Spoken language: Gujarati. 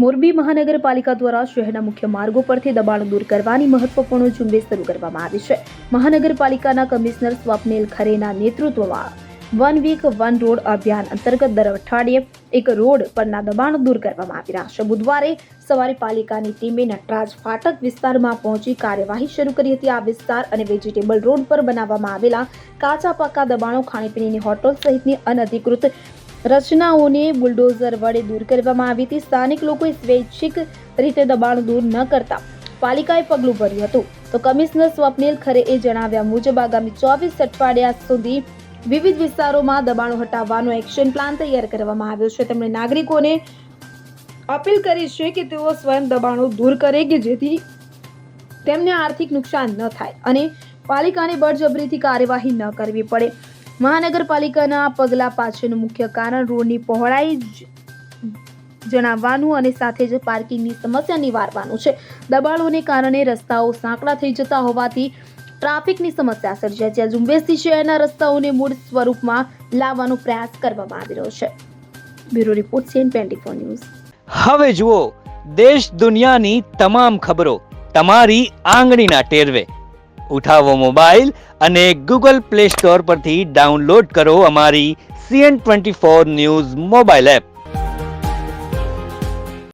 મોરબી મહાનગરપાલિકા દ્વારા શહેરના મુખ્ય માર્ગો પરથી દબાણો દૂર કરવાની મહત્વપૂર્ણ ઝુંબેશ શરૂ કરવામાં આવી છે. મહાનગરપાલિકાના કમિશનર સ્વપ્નિલ ખરેના નેતૃત્વમાં વન વીક વન રોડ અભિયાન અંતર્ગત દર અઠવાડિયે એક રોડ પરના દબાણો દૂર કરવામાં આવી રહ્યા છે. બુધવારે સવારે પાલિકાની ટીમે નટરાજ ફાટક વિસ્તારમાં પહોંચી કાર્યવાહી શરૂ કરી હતી. આ વિસ્તાર અને વેજીટેબલ રોડ પર બનાવવામાં આવેલા કાચા પાકા દબાણો, ખાણીપીણીની હોટલ સહિતની અનધિકૃત રચનાઓને બુલડોઝર વડે દૂર કરવામાં આવી હતી. સ્થાનિક લોકોએ સ્વૈચ્છિક રીતે દબાણ દૂર ન કરતા પાલિકાએ પગલું ભર્યું હતું. તો કમિશનર સ્વપ્નિલ ખરેએ જણાવ્યા મુજબ આગામી 24 અઠવાડિયા સુધી વિવિધ વિસ્તારોમાં દબાણો હટાવવાનો એક્શન પ્લાન તૈયાર કરવામાં આવ્યો છે. તેમણે નાગરિકોને અપીલ કરી છે કે તેઓ સ્વયં દબાણો દૂર કરે કે જેથી તેમને આર્થિક નુકસાન ન થાય અને પાલિકાને બળજબરીથી કાર્યવાહી ન કરવી પડે. મહાનગરપાલિકાના આ પગલા પાછળનું મુખ્ય કારણ રોડની પહોળાઈ જણાવવાનું અને સાથે જ પાર્કિંગની સમસ્યા નિવારવાનું છે. દબાણોને કારણે રસ્તાઓ સાંકડા થઈ જતા હોવાથી ટ્રાફિકની સમસ્યા સર્જાય છે. આ ઝુંબેશથી શહેરના રસ્તાઓને મૂળ સ્વરૂપમાં લાવવાનો પ્રયાસ કરવામાં આવી રહ્યો છે. Bureau report CN24 news. હવે જુઓ દેશ દુનિયાની તમામ ખબરો તમારી આંગળીના ટેરવે. ઉઠાવો મોબાઈલ અને Google Play Store પરથી ડાઉનલોડ કરો અમારી CN24 ન્યૂઝ મોબાઈલ એપ.